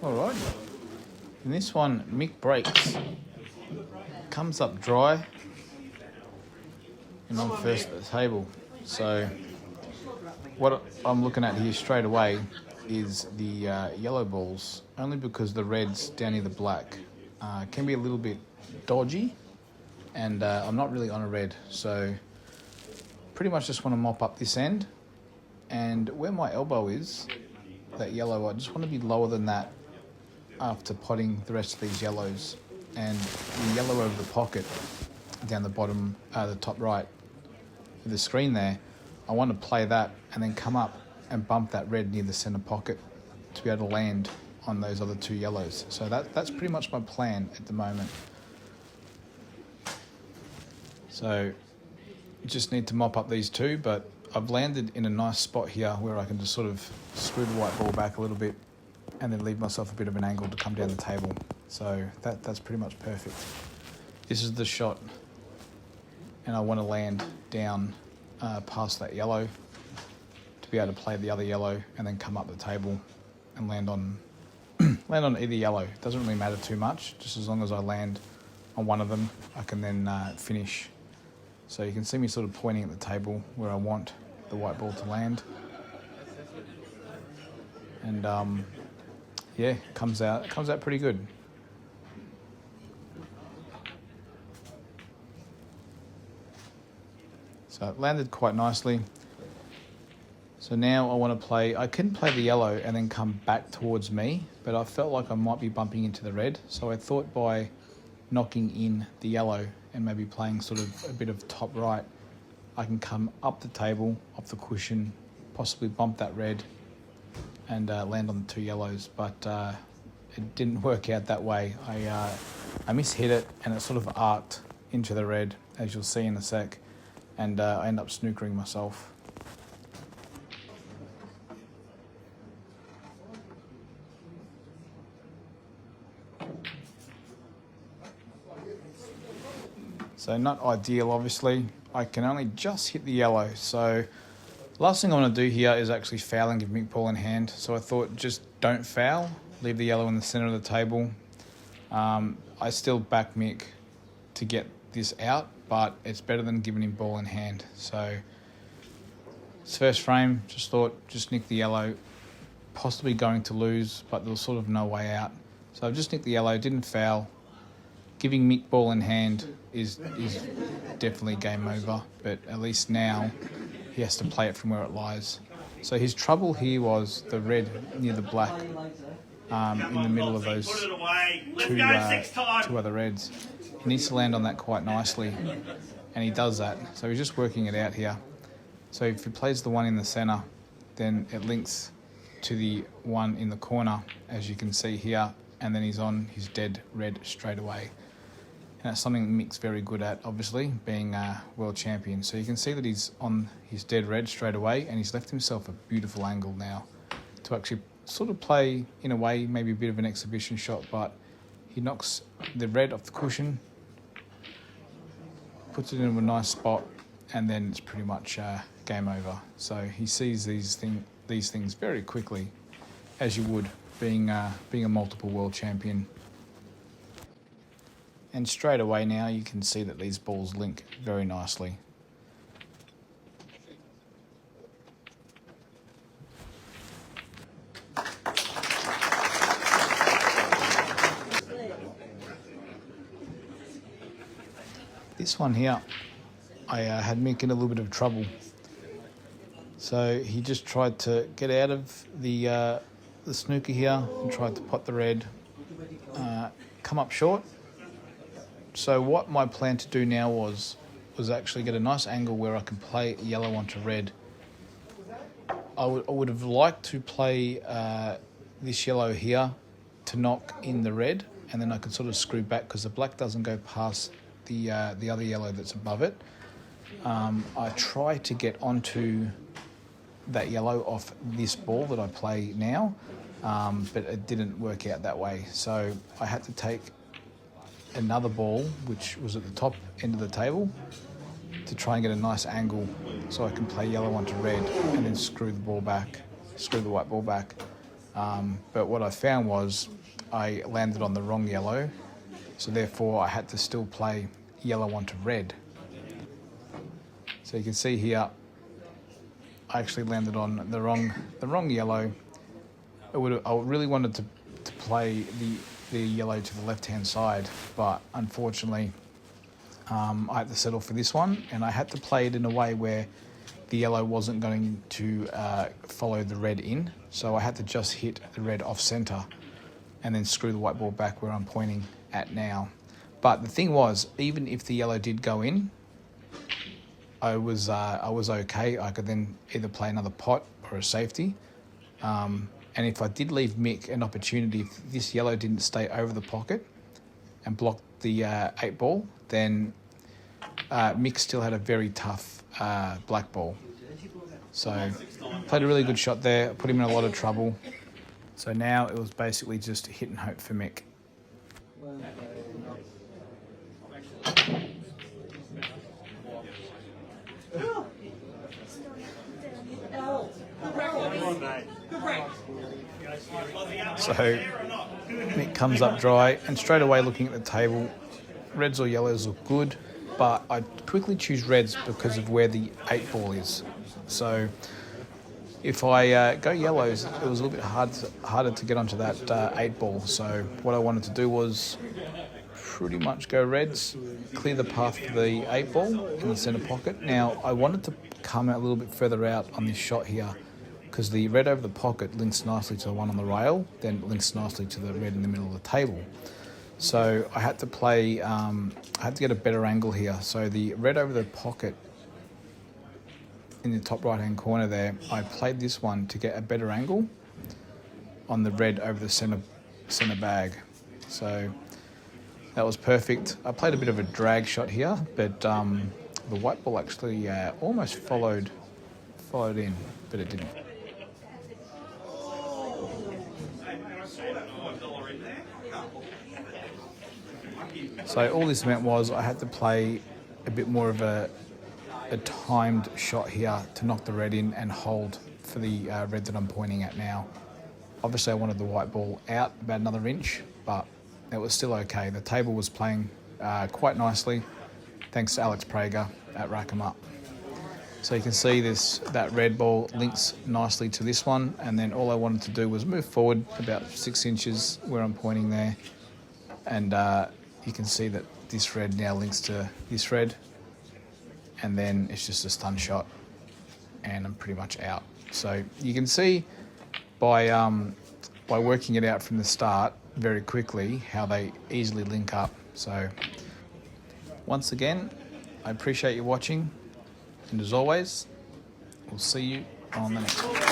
Alright. In this one, Mick breaks. Comes up dry. And I'm first at the table. So what I'm looking at here straight away is the yellow balls, only because the reds down near the black can be a little bit dodgy, and I'm not really on a red, so pretty much just want to mop up this end, and where my elbow is, that yellow, I just want to be lower than that after potting the rest of these yellows, and the yellow over the pocket down the bottom, the top right of the screen there, I want to play that and then come up and bump that red near the centre pocket to be able to land on those other two yellows. So that's pretty much my plan at the moment. So just need to mop up these two, but I've landed in a nice spot here where I can just sort of screw the white ball back a little bit and then leave myself a bit of an angle to come down the table. So that's pretty much perfect. This is the shot, and I want to land down past that yellow to be able to play the other yellow and then come up the table and land on either yellow. It doesn't really matter too much, just as long as I land on one of them, I can then finish. So you can see me sort of pointing at the table where I want the white ball to land. And yeah, it comes out pretty good. So it landed quite nicely. So now I want to play, I can play the yellow and then come back towards me, but I felt like I might be bumping into the red. So I thought by knocking in the yellow and maybe playing sort of a bit of top right, I can come up the table, off the cushion, possibly bump that red and land on the two yellows. But it didn't work out that way. I mishit it and it sort of arced into the red, as you'll see in a sec. And I end up snookering myself. So not ideal, obviously. I can only just hit the yellow. So last thing I want to do here is actually foul and give Mick ball in hand. So I thought just don't foul, leave the yellow in the centre of the table. I still back Mick to get this out, but it's better than giving him ball in hand. So this first frame, just thought, just nick the yellow, possibly going to lose, but there was sort of no way out. So I've just nicked the yellow, didn't foul. Giving Mick ball in hand is definitely game over, but at least now he has to play it from where it lies. So his trouble here was the red near the black, in the middle of those two other reds. He needs to land on that quite nicely, and he does that. So he's just working it out here. So if he plays the one in the centre, then it links to the one in the corner, as you can see here, and then he's on his dead red straight away. And that's something Mick's very good at, obviously, being a world champion. So you can see that he's on his dead red straight away, and he's left himself a beautiful angle now to actually sort of play, in a way, maybe a bit of an exhibition shot, but he knocks the red off the cushion, puts it in a nice spot, and then it's pretty much game over. So he sees these things very quickly, as you would, being a multiple world champion. And straight away now you can see that these balls link very nicely. This one here, I had Mick in a little bit of trouble. So he just tried to get out of the snooker here and tried to pot the red, come up short. So what my plan to do now was actually get a nice angle where I can play yellow onto red. I would have liked to play this yellow here to knock in the red, and then I could sort of screw back because the black doesn't go past the other yellow that's above it. I try to get onto that yellow off this ball that I play now, but it didn't work out that way. So I had to take another ball, which was at the top end of the table, to try and get a nice angle so I can play yellow onto red and then screw the ball back. screw the white ball back. But what I found was I landed on the wrong yellow, so therefore I had to still play yellow onto red. So you can see here, I actually landed on the wrong yellow. I really wanted to play the yellow to the left-hand side, but unfortunately I had to settle for this one, and I had to play it in a way where the yellow wasn't going to follow the red in, so I had to just hit the red off centre and then screw the white ball back where I'm pointing at now. But the thing was, even if the yellow did go in, I was okay. I could then either play another pot or a safety. And if I did leave Mick an opportunity, if this yellow didn't stay over the pocket and block the 8 ball, then Mick still had a very tough black ball. So played a really good shot there, put him in a lot of trouble. So now it was basically just hit and hope for Mick. So Mick comes up dry, and straight away looking at the table, reds or yellows look good, but I quickly choose reds because of where the 8 ball is. So if I go yellows, it was a little bit harder to get onto that 8 ball. So what I wanted to do was pretty much go reds, clear the path for the 8 ball in the centre pocket. Now I wanted to come out a little bit further out on this shot here, because the red over the pocket links nicely to the one on the rail, then links nicely to the red in the middle of the table. So I had to play, I had to get a better angle here. So the red over the pocket in the top right hand corner there, I played this one to get a better angle on the red over the centre bag. So that was perfect. I played a bit of a drag shot here, but the white ball actually almost followed in, but it didn't. So all this meant was I had to play a bit more of a timed shot here to knock the red in and hold for the red that I'm pointing at now. Obviously I wanted the white ball out about another inch, but it was still okay. The table was playing quite nicely, thanks to Alex Prager at Rack 'em Up. So you can see that red ball links nicely to this one, and then all I wanted to do was move forward about 6 inches where I'm pointing there, and you can see that this red now links to this red, and then it's just a stun shot and I'm pretty much out. So you can see by working it out from the start very quickly how they easily link up. So once again, I appreciate you watching, and as always, we'll see you on the next one.